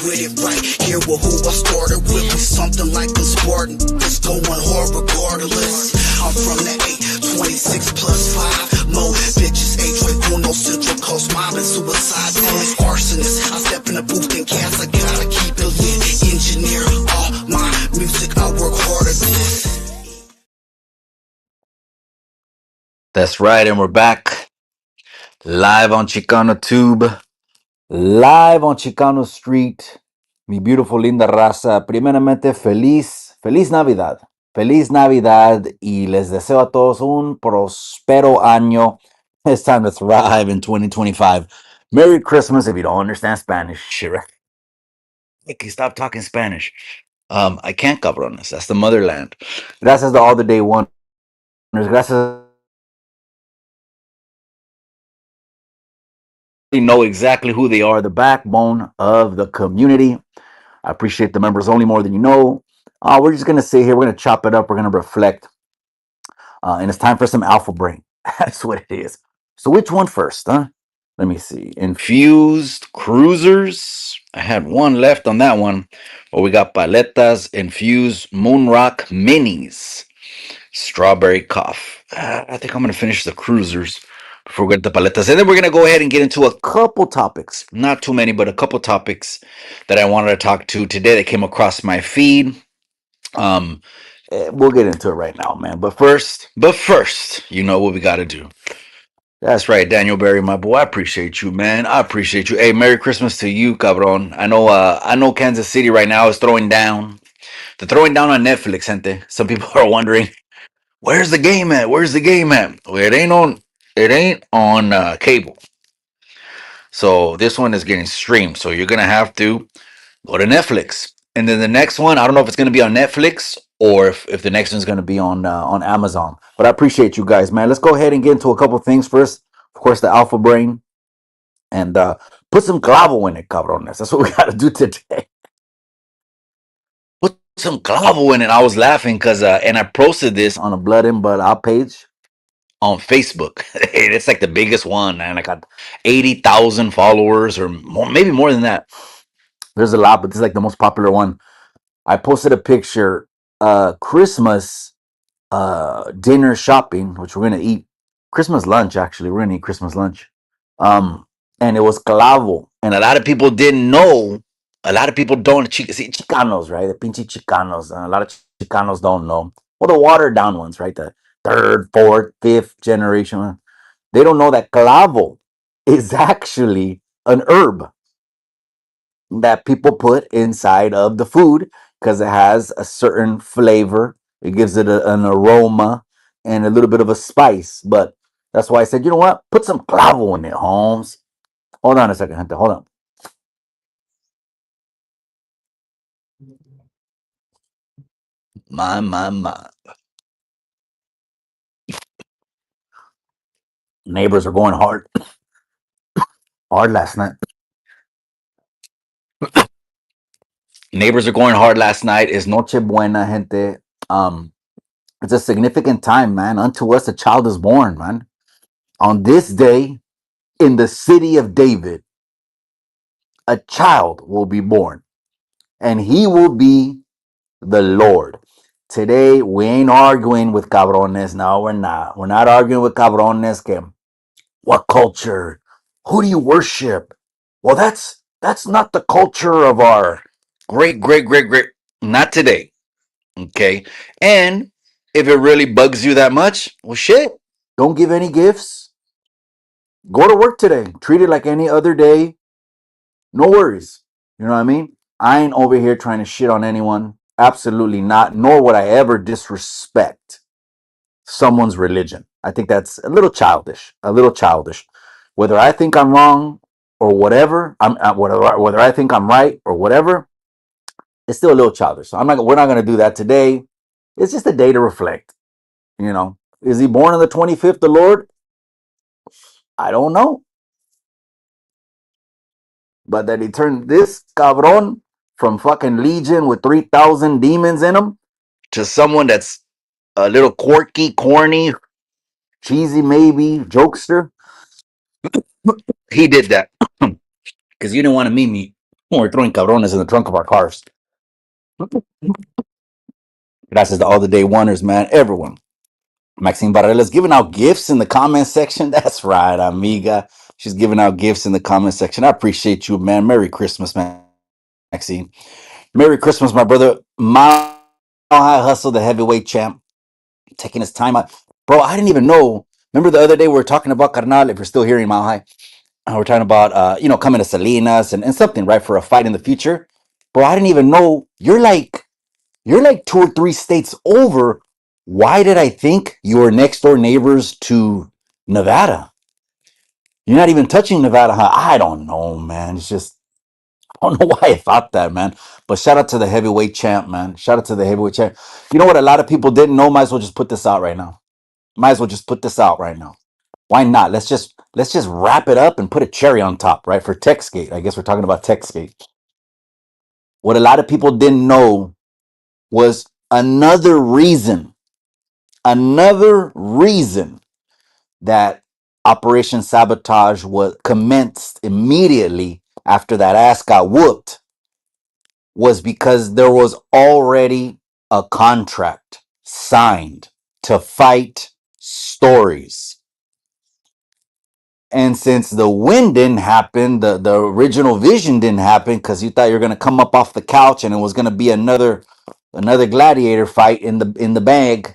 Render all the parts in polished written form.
With it right here with who I started with. We something like a Spartan. It's going hard regardless. I'm from the 826 plus 5. Mo bitches, Uno Central Coast mob and suicide. Those arsonists. I step in the booth and cast. I gotta keep it lit. Engineer all my music. I work hard at this. That's right, and we're back live on Chicano Tube, live on Chicano Street. Mi beautiful linda raza. Primeramente, feliz Navidad. Feliz Navidad y les deseo a todos un prospero año. It's time to thrive in 2025. Merry Christmas if you don't understand Spanish. Shit, right? Hey, stop talking Spanish. I can't cover on this. That's the motherland. Gracias to all the day oneers. Gracias. Know exactly who they are, the backbone of the community. I appreciate the members only more than you know. We're just going to sit here. We're going to chop it up. We're going to reflect. And it's time for some alpha brain. That's what it is. So, which one first, huh? Let me see. Infused cruisers. I had one left on that one. But we got paletas, infused moonrock minis. Strawberry cough. I think I'm going to finish the cruisers before we get the paletas. And then we're going to go ahead and get into a couple topics. Not too many, but a couple topics that I wanted to talk to today that came across my feed. We'll get into it right now, man. But first, you know what we got to do. That's right, Daniel Berry, my boy. I appreciate you, man. I appreciate you. Hey, Merry Christmas to you, cabron. I know Kansas City right now is throwing down. They're throwing down on Netflix, gente. Some people are wondering, where's the game at? Where's the game at? Well, it ain't on cable. So this one is getting streamed. So you're gonna have to go to Netflix. And then the next one, I don't know if it's gonna be on Netflix or if the next one's gonna be on Amazon. But I appreciate you guys, man. Let's go ahead and get into a couple things first. Of course, the Alpha Brain and put some clavo in it, cabrones. That's what we gotta do today. Put some clavo in it. I was laughing because and I posted this on a Blood and Bud Out page on Facebook. It's like the biggest one, and I got 80,000 followers or more, maybe more than that. There's a lot, but this is like the most popular one. I posted a picture, Christmas dinner shopping, which we're gonna eat Christmas lunch. Actually, we're gonna eat Christmas lunch. Um, and it was Clavo, and a lot of people didn't know. A lot of people don't see Chicanos, right? The pinche Chicanos. A lot of Chicanos don't know. Well, the watered down ones, right? The third, fourth, fifth generation. They don't know that Clavo is actually an herb that people put inside of the food because it has a certain flavor. It gives it an aroma and a little bit of a spice. But that's why I said, you know what? Put some clavo in it, Holmes. Hold on a second, Hunter. Hold on. My. Neighbors are going hard last night. Neighbors are going hard last night. Is Noche Buena, gente. It's a significant time, man. Unto us a child is born, man. On this day, in the city of David, a child will be born, and he will be the Lord. Today, we ain't arguing with cabrones. No, we're not. We're not arguing with cabrones. Que, what culture? Who do you worship? Well, that's not the culture of our great. Not today. Okay. And if it really bugs you that much, well, shit. Don't give any gifts. Go to work today. Treat it like any other day. No worries. You know what I mean? I ain't over here trying to shit on anyone. Absolutely not. Nor would I ever disrespect someone's religion. I think that's a little childish. A little childish. Whether I think I'm wrong or whatever, whether I think I'm right or whatever, it's still a little childish. So I'm not. We're not going to do that today. It's just a day to reflect. You know, is he born on the 25th, the Lord? I don't know. But that he turned this cabron from fucking Legion with 3,000 demons in him to someone that's a little quirky, corny, cheesy, maybe, jokester. He did that because you didn't want to meet me. We're throwing cabrones in the trunk of our cars. Gracias to all the day oneers, man. Everyone. Maxine Barrela's giving out gifts in the comment section. That's right, amiga. She's giving out gifts in the comment section. I appreciate you, man. Merry Christmas, Maxine. Merry Christmas, my brother. Mile High Hustle, the heavyweight champ, taking his time out. Bro, I didn't even know. Remember the other day we were talking about Carnal, if you're still hearing Mile High? We're talking about, coming to Salinas and something, right, for a fight in the future. Bro, I didn't even know. You're like 2 or 3 states over. Why did I think you were next door neighbors to Nevada? You're not even touching Nevada, huh? I don't know, man. It's just, I don't know why I thought that, man. But shout out to the heavyweight champ, man. Shout out to the heavyweight champ. You know what? A lot of people didn't know. Might as well just put this out right now. Might as well just put this out right now. Why not? Let's just wrap it up and put a cherry on top, right? For TechSkate. I guess we're talking about TechSkate. What a lot of people didn't know was another reason that Operation Sabotage was commenced immediately after that ass got whooped was because there was already a contract signed to fight Stories. And since the win didn't happen, the original vision didn't happen because you thought you were gonna come up off the couch and it was gonna be another gladiator fight in the bag.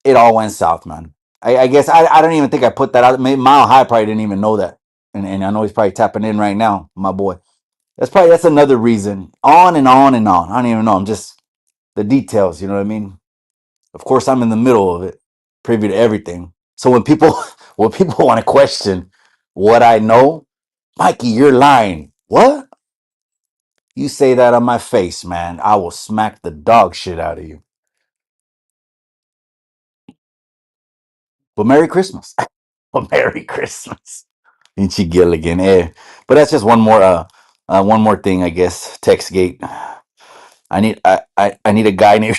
It all went south, man. I guess I don't even think I put that out. Maybe Mile High probably didn't even know that, and I know he's probably tapping in right now, my boy. That's another reason. On and on and on. I don't even know. I'm just the details. You know what I mean? Of course, I'm in the middle of it, privy to everything. So when people when people want to question what I know, Mikey, you're lying. What? You say that on my face, man? I will smack the dog shit out of you. But Merry Christmas. Well, Merry Christmas. Inchi Gilligan. But that's just one more thing, I guess. Textgate. I need a guy named.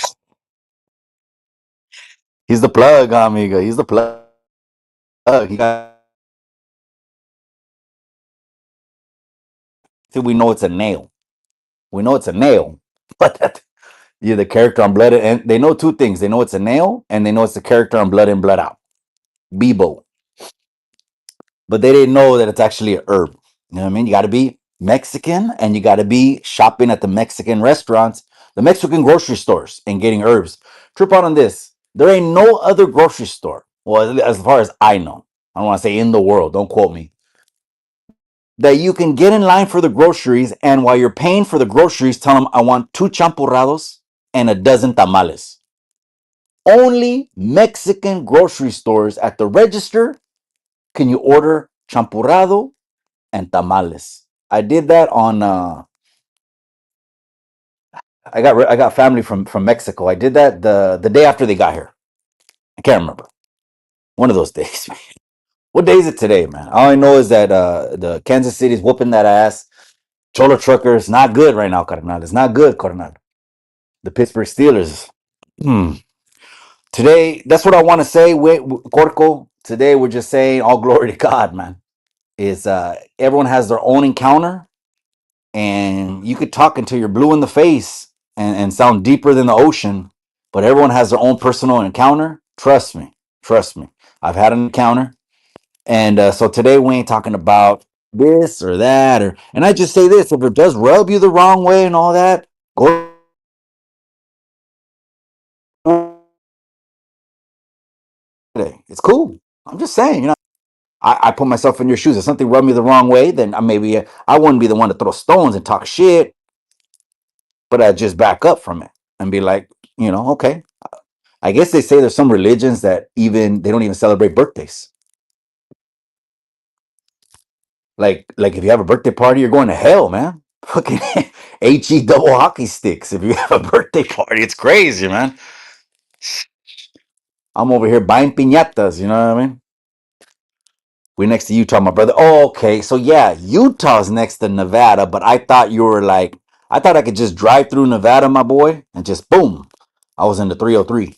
He's the plug, amiga. He's the plug. He got. We know it's a nail. We know it's a nail. But you're the character on Blood and they know two things. They know it's a nail, and they know it's the character on Blood In Blood Out. Bebo. But they didn't know that it's actually a herb. You know what I mean? You got to be Mexican, and you got to be shopping at the Mexican restaurants, the Mexican grocery stores, and getting herbs. Trip out on this. There ain't no other grocery store, well, as far as I know. I don't want to say in the world. Don't quote me. That you can get in line for the groceries, and while you're paying for the groceries, tell them I want 2 champurrados and a dozen tamales. Only Mexican grocery stores at the register can you order champurrado and tamales. I did that on. I got family from Mexico. I did that the day after they got here. I can't remember. One of those days. What day is it today, man? All I know is that the Kansas City's whooping that ass. Cholo Truckers not good right now, carnal. It's not good, carnal. The Pittsburgh Steelers. Hmm. Today, that's what I want to say. Wait, Corco. Today, we're just saying all glory to God, man. Is everyone has their own encounter, and you could talk until you're blue in the face and sound deeper than the ocean, but everyone has their own personal encounter. Trust me, I've had an encounter. And so today we ain't talking about this or that, and I just say this: if it does rub you the wrong way and all that, go today. It's cool. I'm just saying, I put myself in your shoes. If something rubbed me the wrong way, then maybe I wouldn't be the one to throw stones and talk shit, but I'd just back up from it and be like, okay. I guess they say there's some religions that even they don't even celebrate birthdays. Like if you have a birthday party, you're going to hell, man. Fucking he double hockey sticks. If you have a birthday party, it's crazy, man. I'm over here buying piñatas. You know what I mean? We're next to Utah, my brother. Oh, okay. So yeah, Utah's next to Nevada, but I thought you were like, I thought I could just drive through Nevada, my boy, and just boom, I was in the 303.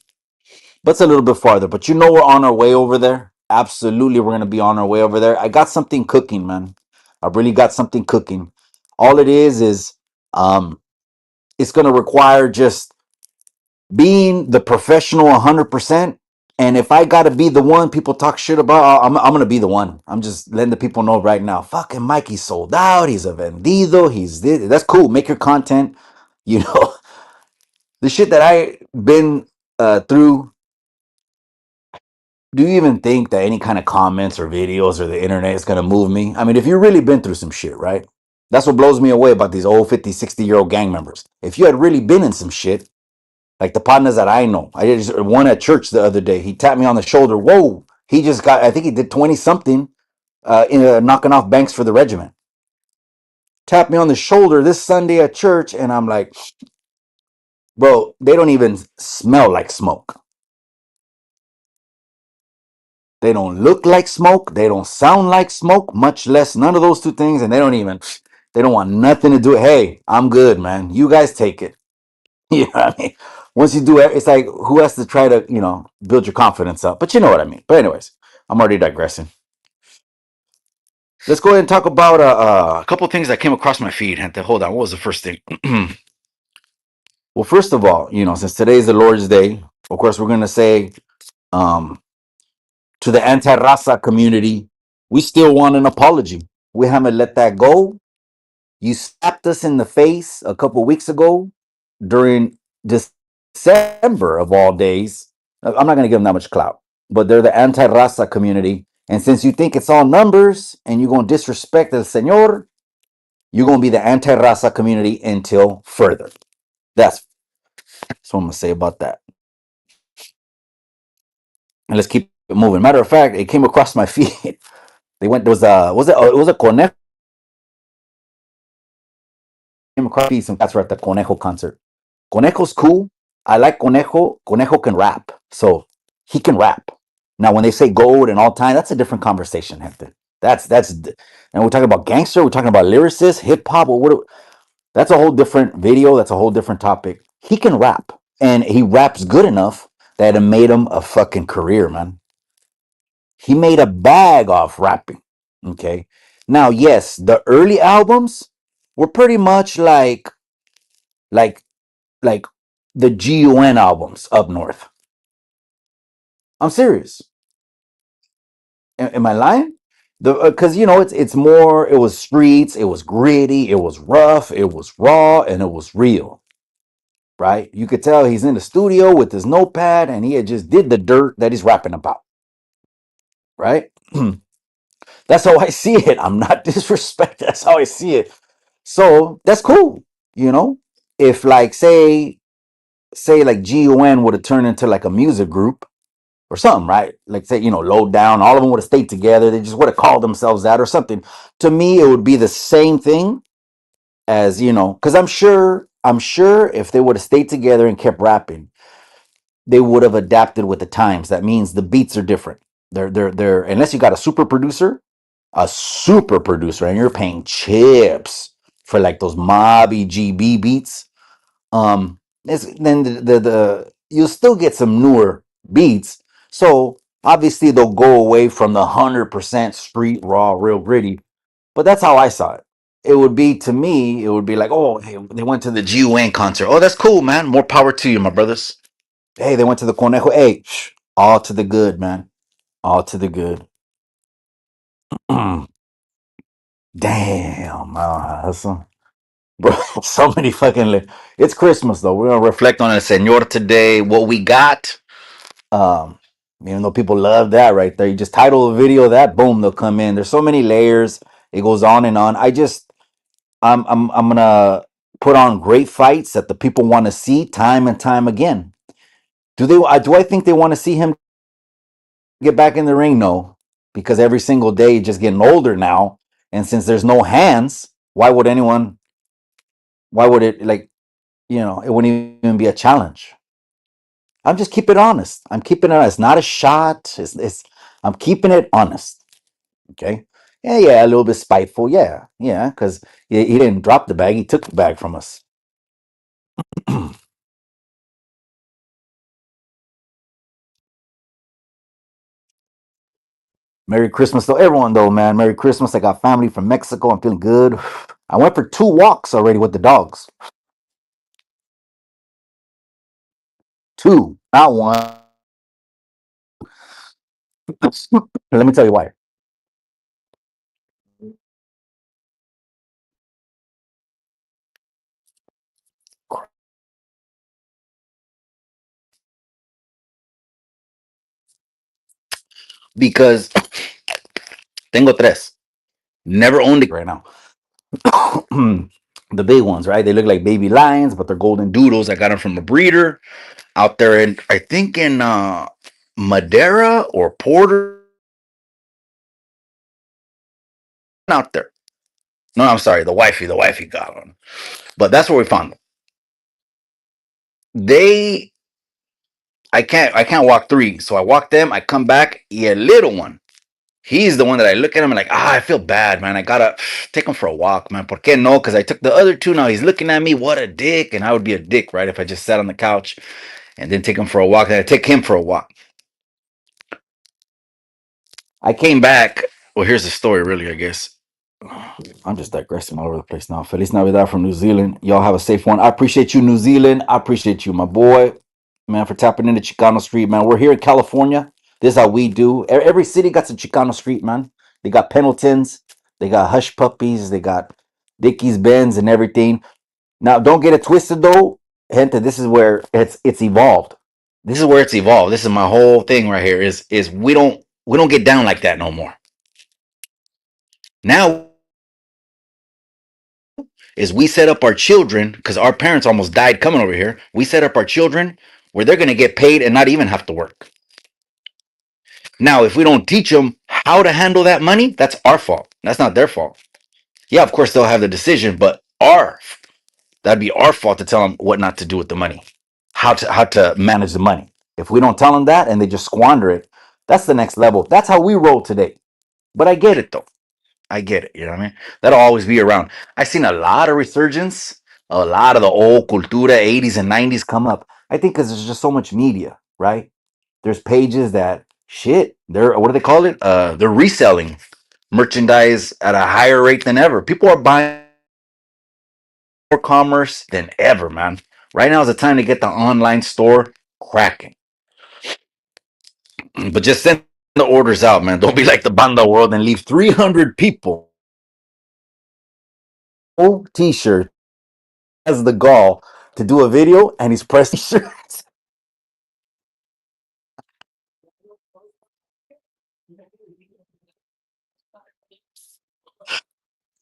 But it's a little bit farther. But we're on our way over there. Absolutely, we're gonna be on our way over there. I got something cooking, man. I really got something cooking. All it is um, it's going to require just being the professional 100%. And if I got to be the one people talk shit about, I'm going to be the one. I'm just letting the people know right now. Fucking Mikey sold out. He's a vendido. He's this. That's cool. Make your content. You know, the shit that I been through. Do you even think that any kind of comments or videos or the internet is going to move me? I mean, if you've really been through some shit, right? That's what blows me away about these old 50, 60-year-old gang members. If you had really been in some shit, like the partners that I know, I just one at church the other day. He tapped me on the shoulder. Whoa! He just got. I think he did 20 something, knocking off banks for the regiment. Tapped me on the shoulder this Sunday at church, and I'm like, bro, they don't even smell like smoke. They don't look like smoke. They don't sound like smoke. Much less none of those two things, and they don't even. They don't want nothing to do. Hey, I'm good, man. You guys take it. You know what I mean? Once you do it, it's like who has to try to, build your confidence up? But you know what I mean. But anyways, I'm already digressing. Let's go ahead and talk about a couple of things that came across my feed. Hold on, what was the first thing? Well, first of all, since today is the Lord's Day, of course, we're gonna say um, to the anti-raza community, we still want an apology. We haven't let that go. You slapped us in the face a couple weeks ago during December of all days. I'm not going to give them that much clout, but they're the anti-raza community. And since you think it's all numbers and you're going to disrespect the Señor, you're going to be the anti-raza community until further. That's what I'm going to say about that. And let's keep it moving. Matter of fact, it came across my feed. They went, there was a, was it, it was a Conejo. Came across some cats were at the Conejo concert. Conejo's cool. I like Conejo. Conejo can rap. So he can rap. Now, when they say gold and all time, that's a different conversation, Hector. And we're talking about gangster, we're talking about lyricists, hip hop, that's a whole different video, that's a whole different topic. He can rap. And he raps good enough that it made him a fucking career, man. He made a bag off rapping. Okay. Now, yes, the early albums were pretty much like like the GUN albums up north. I'm serious. Am I lying? The Because it's more. It was streets. It was gritty. It was rough. It was raw, and it was real. Right? You could tell he's in the studio with his notepad, and he had just did the dirt that he's rapping about. Right? That's how I see it. I'm not disrespecting. That's how I see it. So that's cool. You know, if like say like GUN would have turned into like a music group or something, right? Like say, low down, all of them would have stayed together. They just would have called themselves that or something. To me, it would be the same thing as, because I'm sure if they would have stayed together and kept rapping, they would have adapted with the times. That means the beats are different. They're unless you got a super producer, and you're paying chips for like those mobby GB beats. Then the you'll still get some newer beats. So obviously they'll go away from the 100% street raw, real gritty. But that's how I saw it. It would be to me, it would be like, oh, hey, they went to the G Wayne concert. Oh, that's cool, man. More power to you, my brothers. Hey, they went to the Conejo. Hey, all to the good, man. All to the good. Damn, bro, so many it's Christmas though. We're gonna reflect on el Senor today, what we got. Um, Even though people love that right there, you just title a video that, boom, they'll come in. There's so many layers. It goes on and on. I'm gonna put on great fights that the people want to see time and time again. Do I think they want to see him get back in the ring? No, because every single day he's just getting older now, and since there's no hands, why would anyone? Why would it it wouldn't even be a challenge. I'm just keeping it honest. I'm keeping it honest. It's not a shot. I'm keeping it honest. Okay. Yeah, a little bit spiteful. Yeah, because he didn't drop the bag. He took the bag from us. Merry Christmas, though, everyone, though, man. Merry Christmas. I got family from Mexico. I'm feeling good. I went for 2 walks already with the dogs. Two, not one. Let me tell you why. Because tengo tres. Never owned it right now. The big ones, right? They look like baby lions, but they're golden doodles. I got them from a breeder out there in, I think in Madeira or Porter, out there. No, I'm sorry, the wifey got them, but that's where we found them. They, I can't walk three, so I walk them. I come back, yeah, little one. He's the one that I look at him and like, I feel bad, man. I gotta take him for a walk, man. Por qué no? Because I took the other two. Now he's looking at me. What a dick! And I would be a dick, right? If I just sat on the couch and then take him for a walk. Then I take him for a walk. I came back. Well, here's the story, really, I guess. I'm just digressing all over the place now. Feliz Navidad from New Zealand. Y'all have a safe one. I appreciate you, New Zealand. I appreciate you, my boy, man, for tapping into Chicano Street, man. We're here in California. This is how we do. Every city got some Chicano Street, man. They got Pendletons, they got Hush Puppies, they got Dickies, Bens, and everything. Now, don't get it twisted, though, gente. This is where it's evolved. This is where it's evolved. This is my whole thing right here. Is we don't get down like that no more. Now is we set up our children because our parents almost died coming over here. We set up our children where they're going to get paid and not even have to work. Now, if we don't teach them how to handle that money, that's our fault. That's not their fault. Yeah, of course they'll have the decision, but that'd be our fault to tell them what not to do with the money, how to manage the money. If we don't tell them that and they just squander it, that's the next level. That's how we roll today. But I get it though. I get it. You know what I mean? That'll always be around. I've seen a lot of resurgence, a lot of the old cultura 80s and 90s come up. I think because there's just so much media, right? There's pages that shit, they're what do they call it? They're reselling merchandise at a higher rate than ever. People are buying more commerce than ever, man. Right now is the time to get the online store cracking. But just send the orders out, man. Don't be like the Banda World and leave 300 people t-shirt has the gall to do a video and he's pressing shirts.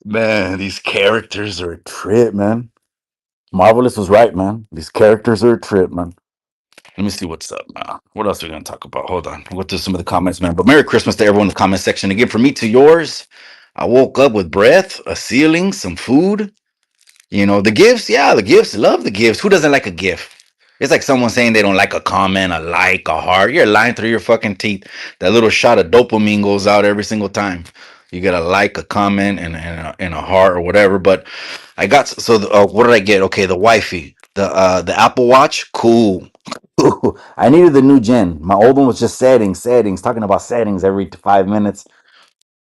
Man, these characters are a trip, man. Marvelous was right, man. These characters are a trip, man. Let me see what's up, man. What else are we gonna talk about? Hold on. We'll go through some of the comments, man. But Merry Christmas to everyone in the comment section. Again, from me to yours. I woke up with breath, a ceiling, some food. You know, the gifts, yeah, the gifts. Love the gifts. Who doesn't like a gift? It's like someone saying they don't like a comment, a like, a heart. You're lying through your fucking teeth. That little shot of dopamine goes out every single time. You get a like, a comment, and a heart or whatever. But I got what did I get? Okay, the wifey, the Apple Watch, cool. I needed the new gen. My old one was just settings, talking about settings every 5 minutes.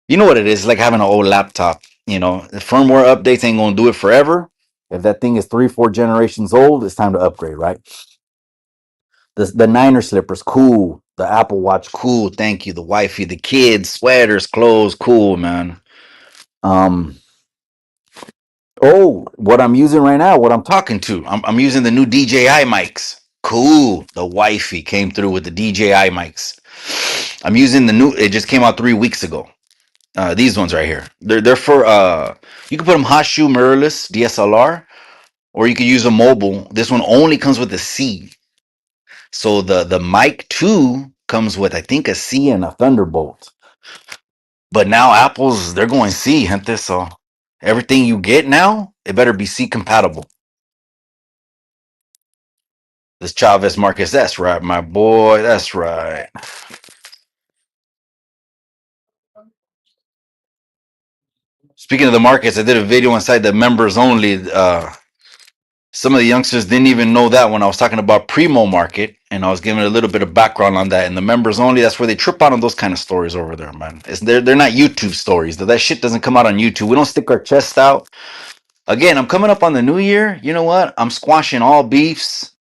You know what it is? It's like having an old laptop. You know, the firmware updates ain't gonna do it forever. If that thing is 3, 4 generations old, it's time to upgrade, right? The Niner slippers, cool. The Apple Watch, cool. Thank you. The wifey, the kids, sweaters, clothes, cool, man. Um. Oh, what I'm using right now, what I'm talking to, I'm using the new DJI mics. Cool. The wifey came through with the DJI mics. I'm using the new. It just came out 3 weeks ago. These ones right here. They're for you can put them hot shoe mirrorless DSLR, or you could use a mobile. This one only comes with a C. So the mic 2 comes with I think a C and a Thunderbolt. But now Apple's they're going C, gente. So everything you get now, it better be C compatible. This Chavez Marcus, that's right, my boy. That's right. Speaking of the markets, I did a video inside the members only. Some of the youngsters didn't even know that when I was talking about Primo Market, and I was giving a little bit of background on that. And the members only, that's where they trip out on those kind of stories over there, man. They're not YouTube stories. That shit doesn't come out on YouTube. We don't stick our chest out. Again, I'm coming up on the new year. You know what? I'm squashing all beefs.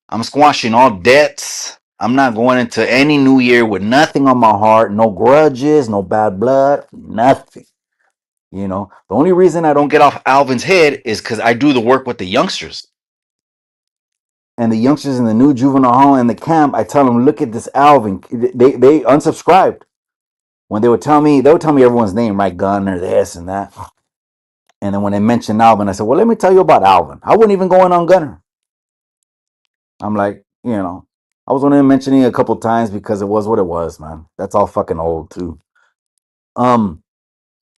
I'm squashing all debts. I'm not going into any new year with nothing on my heart, no grudges, no bad blood, nothing. You know, the only reason I don't get off Alvin's head is because I do the work with the youngsters. And the youngsters in the new juvenile hall and the camp, I tell them, look at this Alvin. They unsubscribed. When they would tell me everyone's name, right? Gunner, this and that. And then when they mentioned Alvin, I said, well, let me tell you about Alvin. I wasn't even going on Gunner. I'm like, I was only mentioning it a couple times because it was what it was, man. That's all fucking old too. Um,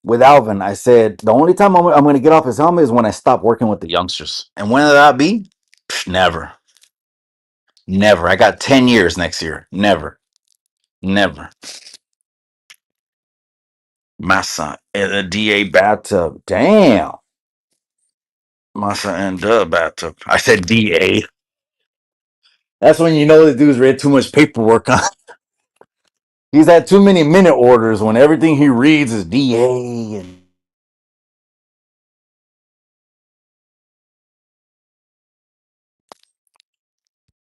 with Alvin, I said the only time I'm going to get off his helmet is when I stop working with the youngsters. And when will that be? Never, never. I got 10 years next year. Never, never. Massa in the DA bathtub. Damn. Massa in the bathtub. I said DA. That's when you know the dude's read too much paperwork on. He's had too many minute orders when everything he reads is DA and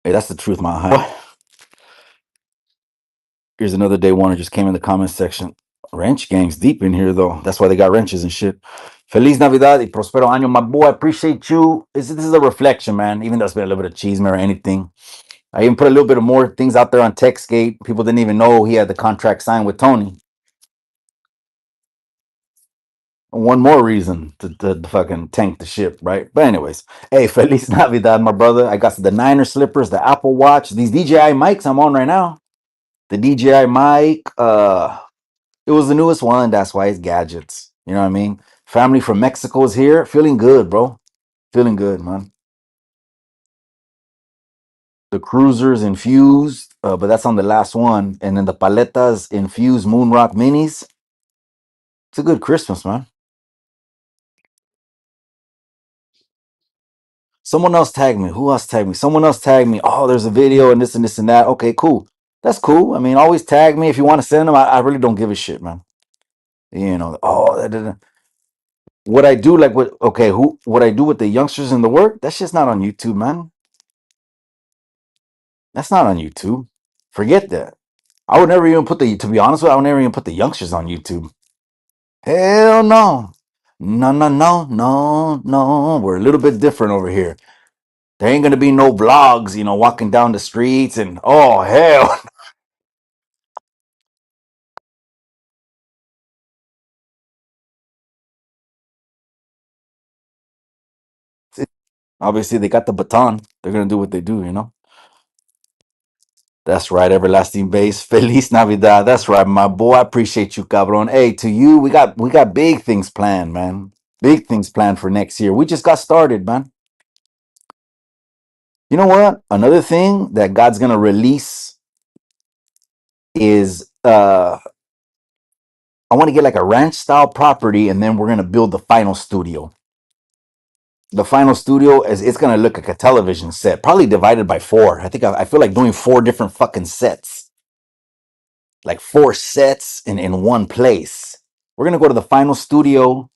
hey, that's the truth, my high. Here's another day one who just came in the comment section. Wrench gang's deep in here though. That's why they got wrenches and shit. Feliz Navidad y prospero año, my boy. I appreciate you. This is a reflection, man. Even though it's been a little bit of cheese or anything. I even put a little bit of more things out there on TextGate. People didn't even know he had the contract signed with Tony. One more reason to fucking tank the ship, right? But anyways, hey, Feliz Navidad, my brother. I got the Niner slippers, the Apple Watch, these DJI mics I'm on right now. The DJI mic, it was the newest one. That's why it's gadgets. You know what I mean? Family from Mexico is here. Feeling good, bro. Feeling good, man. The Cruisers infused, but that's on the last one. And then the Paletas infused Moonrock Minis. It's a good Christmas, man. Someone else tagged me. Who else tagged me? Someone else tagged me. Oh, there's a video and this and this and that. Okay, cool. That's cool. I mean, always tag me if you want to send them. I really don't give a shit, man. What I do, like what I do with the youngsters in the work, that's just not on YouTube, man. That's not on YouTube. Forget that. I would never even to be honest with you, I would never even put the youngsters on YouTube. Hell no. No, no, no, no, no. We're a little bit different over here. There ain't gonna be no vlogs, walking down the streets and oh hell. Obviously, they got the baton. They're gonna do what they do. That's right, everlasting base. Feliz Navidad. That's right, my boy. I appreciate you, cabron. Hey, to you, we got big things planned, man. Big things planned for next year. We just got started, man. You know what? Another thing that God's gonna release is I want to get like a ranch style property, and then we're gonna build the final studio. The final studio is it's gonna look like a television set, probably divided by four. I feel like doing four different fucking sets, like four sets in one place. We're gonna go to the final studio,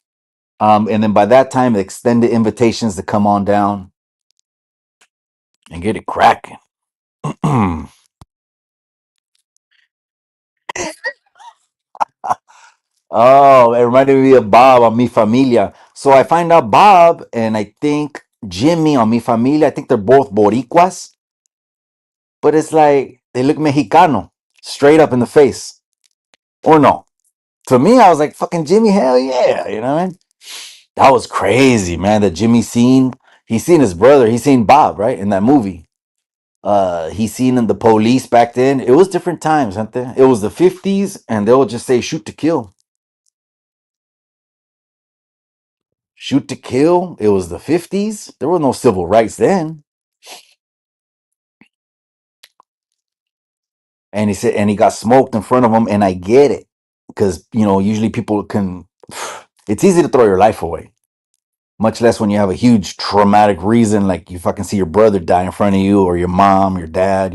and then by that time, extend the invitations to come on down and get it cracking. Oh, it reminded me of Bob on Mi Familia. So I find out Bob and I think Jimmy on Mi Familia. I think they're both Boricuas, but it's like they look Mexicano straight up in the face. Or no. To me, I was like, fucking Jimmy, hell yeah. You know what I mean? That was crazy, man. That Jimmy he's seen his brother, he's seen Bob, right? In that movie. He's seen in the police back then. It was different times, huh? It was the 50s, and they'll just say shoot to kill. Shoot to kill. It was the 50s. There were no civil rights then. And he said, and he got smoked in front of him, and I get it. Because, usually people can, it's easy to throw your life away. Much less when you have a huge traumatic reason, like you fucking see your brother die in front of you, or your mom, your dad.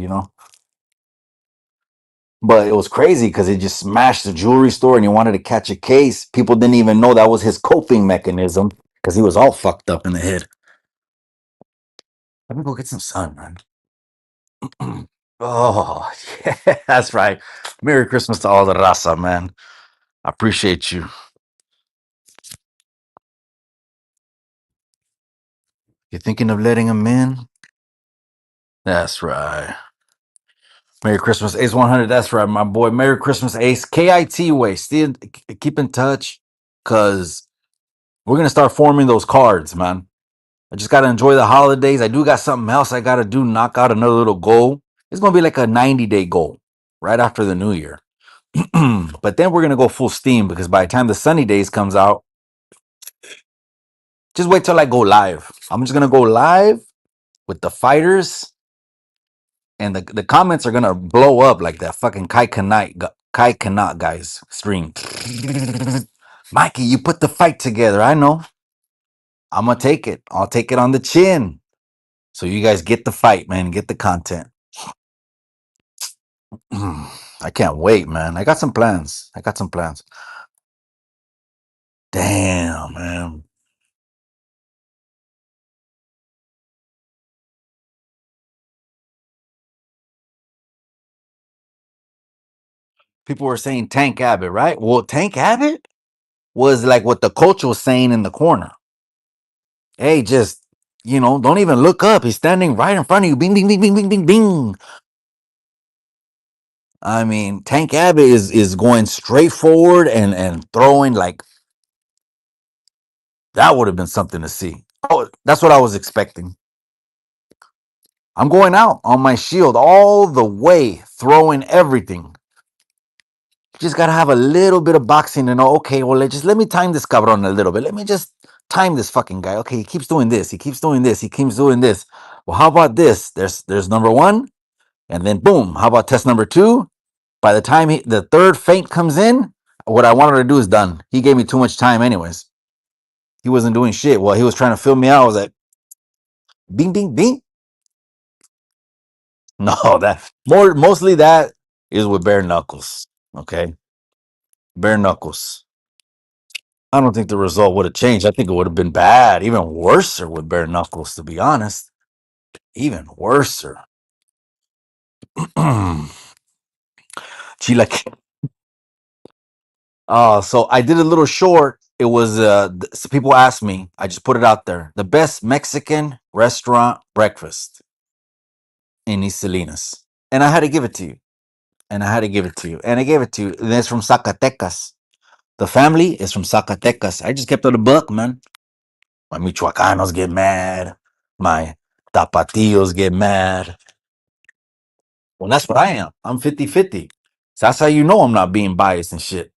But it was crazy because he just smashed the jewelry store and he wanted to catch a case. People didn't even know that was his coping mechanism. because he was all fucked up in the head. Let me go get some sun, man. Oh, yeah, that's right. Merry Christmas to all the raza, man. I appreciate you. You thinking of letting him in? That's right. Merry Christmas, Ace 100. That's right, my boy. Merry Christmas, Ace. KIT way. Still keep in touch because we're going to start forming those cards, man. I just got to enjoy the holidays. I do got something else I got to do, knock out another little goal. It's going to be like a 90-day goal right after the new year. But then we're going to go full steam because by the time the sunny days comes out, just wait till I go live. I'm just going to go live with the fighters and the comments are gonna blow up like that fucking Kai Kanat guy's stream. Mikey, you put the fight together. I know. I'm gonna take it. I'll take it on the chin. So you guys get the fight, man. Get the content. I can't wait, man. I got some plans. Damn, man. People were saying Tank Abbott, right? Well, Tank Abbott was like what the coach was saying in the corner. Hey, just don't even look up. He's standing right in front of you. Bing, bing, bing, bing, bing, bing, bing. I mean, Tank Abbott is going straight forward and throwing like that would have been something to see. Oh, that's what I was expecting. I'm going out on my shield all the way, throwing everything. Just gotta have a little bit of boxing and know, okay, well, let me time this cabron a little bit. Let me just time this fucking guy. Okay, he keeps doing this, he keeps doing this, he keeps doing this. Well, how about this? There's number one, and then boom, how about test number two? By the time the third feint comes in, what I wanted to do is done. He gave me too much time, anyways. He wasn't doing shit. While he was trying to fill me out, I was like, bing, bing, bing. No, that mostly that is with bare knuckles. Okay, bare knuckles. I don't think the result would have changed. I think it would have been bad, even worse with bare knuckles. To be honest, even worse. Chila. So I did a little short. It was so people asked me. I just put it out there. The best Mexican restaurant breakfast in East Salinas, and I had to give it to you. And I had to give it to you. And I gave it to you. And it's from Zacatecas. The family is from Zacatecas. I just kept it a buck, man. My Michoacanos get mad. My Tapatillos get mad. Well, that's what I am. I'm 50-50. So that's how you know I'm not being biased and shit.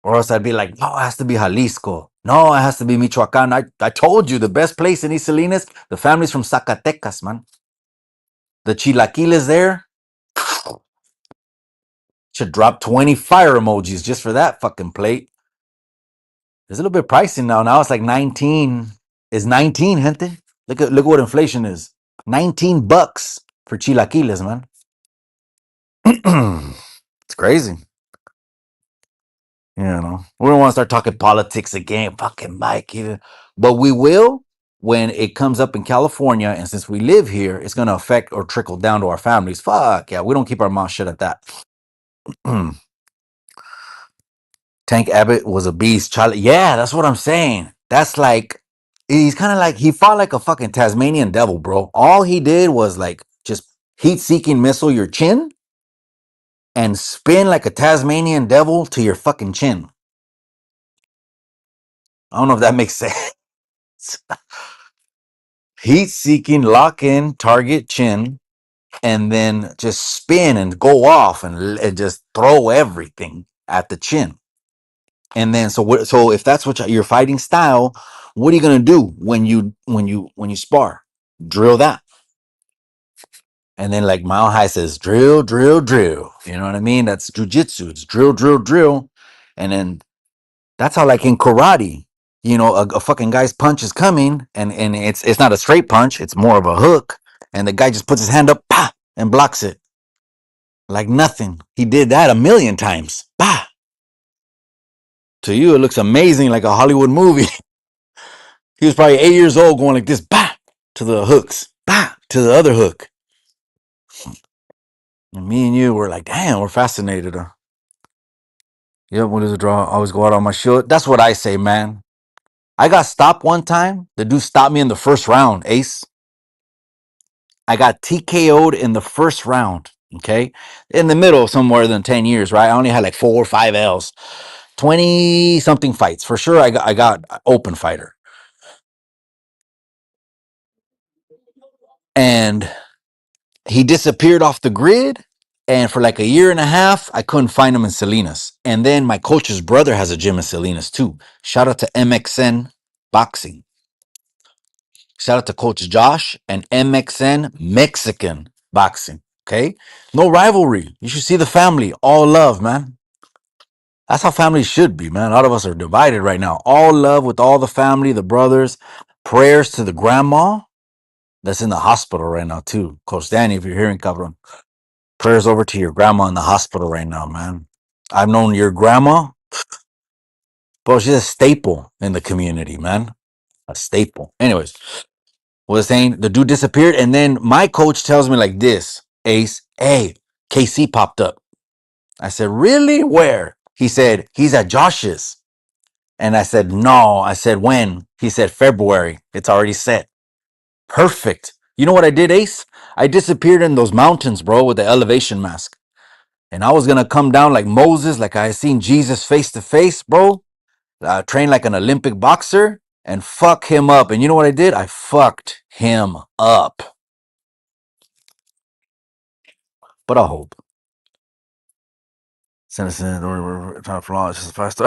Or else I'd be like, no, it has to be Jalisco. No, it has to be Michoacan. I told you the best place in East Salinas, the family's from Zacatecas, man. The chilaquiles there should drop 20 fire emojis just for that fucking plate. It's a little bit pricey now. Now it's like 19. It's 19, gente. Look what inflation is. $19 for chilaquiles, man. It's crazy. We don't want to start talking politics again. Fucking Mike. But we will when it comes up in California. And since we live here, it's going to affect or trickle down to our families. Fuck yeah. We don't keep our mouth shut at that. Tank Abbott was a beast. Charlie. Yeah, that's what I'm saying. That's like, he's kind of like, he fought like a fucking Tasmanian devil, bro. All he did was like just heat seeking missile your chin and spin like a Tasmanian devil to your fucking chin. I don't know if that makes sense. Heat seeking, lock in, target chin, and then just spin and go off and just throw everything at the chin. And then so if that's what your fighting style, what are you gonna do when you spar? Drill that. And then like Mile High says, drill, drill, drill. You know what I mean? That's jujitsu. It's drill, drill, drill. And then that's how like in karate, a fucking guy's punch is coming and it's not a straight punch, it's more of a hook. And the guy just puts his hand up, pa, and blocks it. Like nothing. He did that a million times. Pa. To you, it looks amazing like a Hollywood movie. He was probably 8 years old, going like this, bah, to the hooks, bah, to the other hook. And me and you were like, damn, we're fascinated. Yep, what is a draw? Always go out on my shield. That's what I say, man. I got stopped one time. The dude stopped me in the first round, Ace. I got TKO'd in the first round. Okay. In the middle, somewhere than 10 years, right? I only had like 4 or 5 L's, 20 something fights. For sure, I got open fighter. And he disappeared off the grid. And for like a year and a half, I couldn't find him in Salinas. And then my coach's brother has a gym in Salinas too. Shout out to MXN Boxing. Shout out to Coach Josh and MXN Mexican Boxing. Okay. No rivalry. You should see the family. All love, man. That's how families should be, man. A lot of us are divided right now. All love with all the family, the brothers. Prayers to the grandma that's in the hospital right now, too. Coach Danny, if you're hearing, cabron. Prayers over to your grandma in the hospital right now, man. I've known your grandma, bro. She's a staple in the community, man. A staple. Anyways, was saying the dude disappeared, and then my coach tells me like this, Ace, hey, KC popped up. I said, really? Where? He said, he's at Josh's. And I said, no. I said, when? He said, February. It's already set. Perfect. You know what I did, Ace? I disappeared in those mountains, bro, with the elevation mask. And I was going to come down like Moses, like I had seen Jesus face to face, bro. Train like an Olympic boxer and fuck him up. And you know what I did? I fucked him up. But I hope. Citizen or time for launch is faster.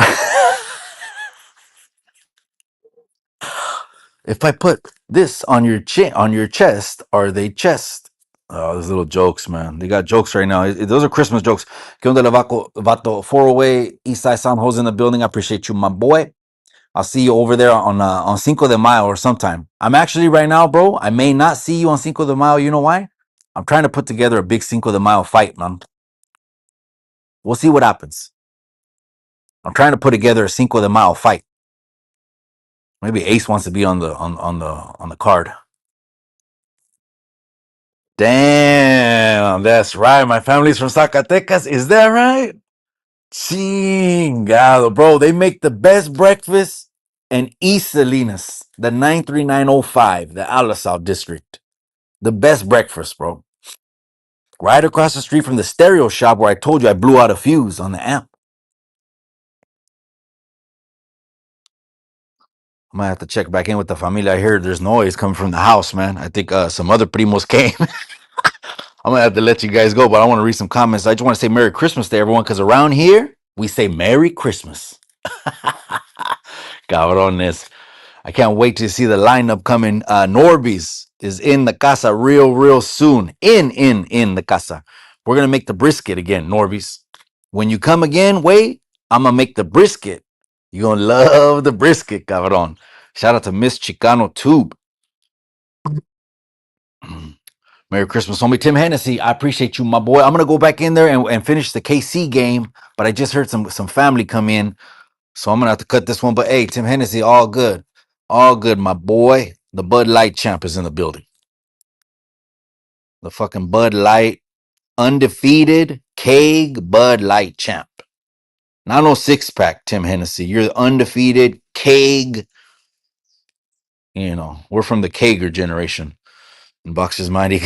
If I put this on your chin, on your chest, are they chest? Oh, those little jokes, man. They got jokes right now. Those are Christmas jokes. Que onda, Vato? 408 Eastside San Jose in the building. I appreciate you, my boy. I'll see you over there on Cinco de Mayo or sometime. I'm actually right now, bro. I may not see you on Cinco de Mayo. You know why? I'm trying to put together a big Cinco de Mayo fight, man. We'll see what happens. I'm trying to put together a Cinco de Mayo fight. Maybe Ace wants to be on the card. Damn, that's right. My family's from Zacatecas. Is that right? Chingado, bro. They make the best breakfast in East Salinas, the 93905, the Alasal district. The best breakfast, bro. Right across the street from the stereo shop where I told you I blew out a fuse on the amp. I might have to check back in with the familia. I heard there's noise coming from the house, man. I think some other primos came. I'm gonna have to let you guys go, but I want to read some comments. I just want to say Merry Christmas to everyone, because around here we say Merry Christmas. Cabrones. I can't wait to see the lineup coming. Norby's is in the casa real soon. In the casa. We're gonna make the brisket again, Norby's. When you come again, wait, I'm gonna make the brisket. You're gonna love the brisket, cabron. Shout out to Miss Chicano Tube. Merry Christmas, homie. Tim Hennessy, I appreciate you, my boy. I'm gonna go back in there and finish the KC game, but I just heard some family come in, so I'm gonna have to cut this one. But hey, Tim Hennessy, all good, my boy. The Bud Light champ is in the building. The fucking Bud Light undefeated keg Bud Light champ. Not no six pack, Tim Hennessy. You're the undefeated keg. You know, we're from the Kager generation. And Box's Mighty.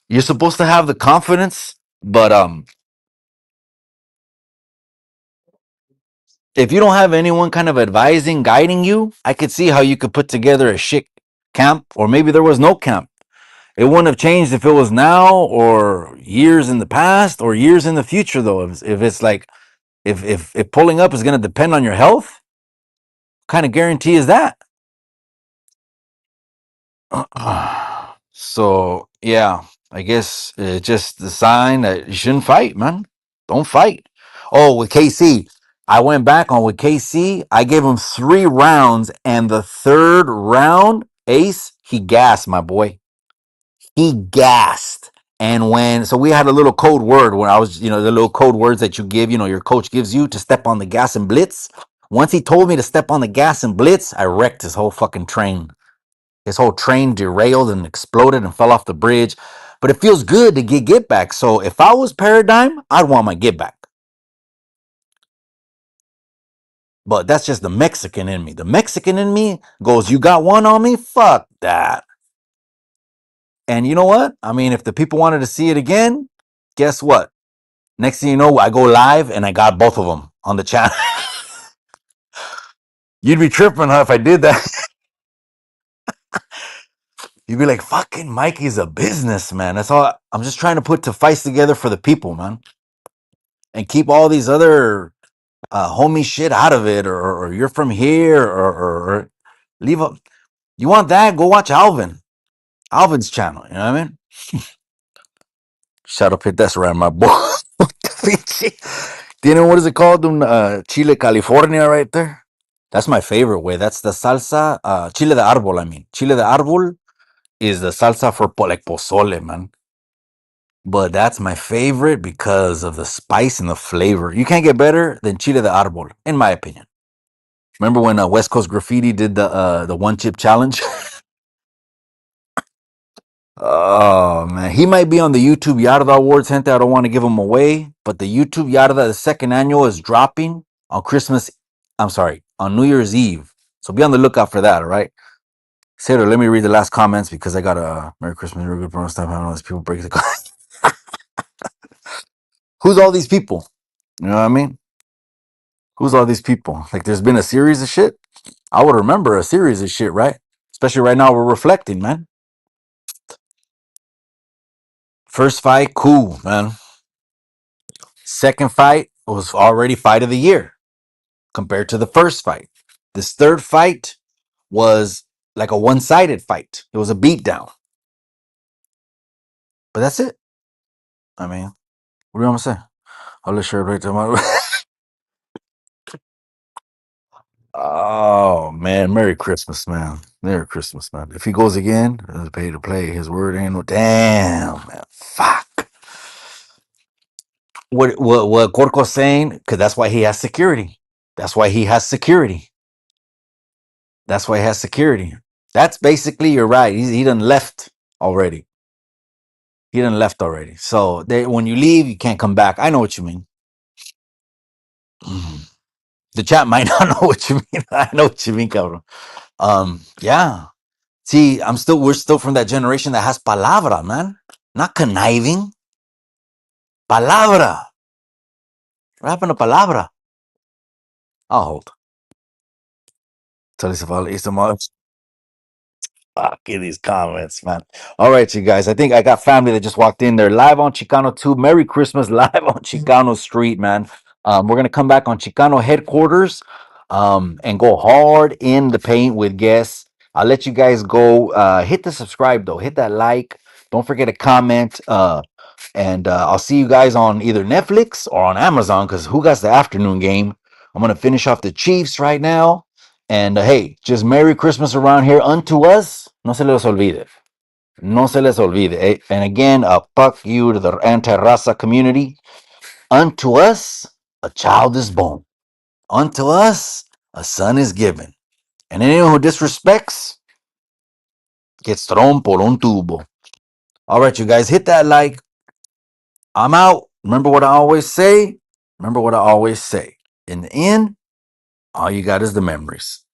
You're supposed to have the confidence, but if you don't have anyone kind of advising, guiding you, I could see how you could put together a shit camp, or maybe there was no camp. It wouldn't have changed if it was now or years in the past or years in the future, though. If it's like, if pulling up is going to depend on your health, what kind of guarantee is that? So, yeah, I guess it's just the sign that you shouldn't fight, man. Don't fight. Oh, with KC, I went back on with KC. I gave him 3 rounds, and the third round, Ace, he gassed, my boy. He gassed. And so we had a little code word when I was, the little code words that you give, your coach gives you to step on the gas and blitz. Once he told me to step on the gas and blitz, I wrecked his whole fucking train. His whole train derailed and exploded and fell off the bridge. But it feels good to get back. So if I was Paradigm, I'd want my get back. But that's just the Mexican in me. The Mexican in me goes, you got one on me? Fuck that. And you know what? I mean, if the people wanted to see it again, guess what? Next thing you know, I go live and I got both of them on the channel. You'd be tripping, huh, if I did that. You'd be like, fucking Mikey's a businessman. That's all. I'm just trying to put to fights together for the people, man. And keep all these other homie shit out of it, or you're from here, or leave up. You want that? Go watch Alvin's channel. You know what I mean? Shut up, hit that's around my boy. Do you know what is it called? Chile California right there. That's my favorite way. That's the salsa, chile de árbol. I mean, chile de árbol is the salsa for like pozole, man. But that's my favorite because of the spice and the flavor. You can't get better than chile de árbol, in my opinion. Remember when West Coast Graffiti did the one chip challenge? Oh man, he might be on the YouTube Yarda Awards. Gente, I don't want to give him away, but the YouTube Yarda, the second annual, is dropping on Christmas. I'm sorry, on New Year's Eve. So be on the lookout for that. All right, Sarah. Let me read the last comments because I got a Merry Christmas, real good promo stuff. I don't know these people break the. Who's all these people? You know what I mean? Who's all these people? Like, there's been a series of shit. I would remember a series of shit, right? Especially right now, we're reflecting, man. First fight, cool, man. Second fight was already fight of the year compared to the first fight. This third fight was like a one-sided fight. It was a beatdown. But that's it. I mean, what do you want to say? I'll let you right tomorrow. Oh man, Merry Christmas, man. Merry Christmas, man. If he goes again, it's pay to play. His word ain't no damn, man. Fuck. What Corco's saying? Because that's why he has security. That's why he has security. That's why he has security. That's basically, you're right. He done left already. He done left already. So when you leave, you can't come back. I know what you mean. Mhm. The chat might not know what you mean. I know what you mean, cabrón. Yeah. See, we're still from that generation that has palabra, man. Not conniving. Palabra. What happened to palabra? I'll hold. Tell us about it. Fuck in these comments, man. All right, you guys. I think I got family that just walked in. They're live on Chicano 2. Merry Christmas, live on Chicano Street, man. We're gonna come back on Chicano headquarters and go hard in the paint with guests. I'll let you guys go. Hit the subscribe though. Hit that like. Don't forget to comment. And I'll see you guys on either Netflix or on Amazon because who got the afternoon game? I'm gonna finish off the Chiefs right now. And hey, just Merry Christmas around here unto us. No se les olvide. No se les olvide. Eh? And again, fuck you to the anti-raza community. Unto us, a child is born. Unto us, a son is given. And anyone who disrespects gets thrown por un tubo. All right, you guys, hit that like. I'm out. Remember what I always say? Remember what I always say. In the end, all you got is the memories.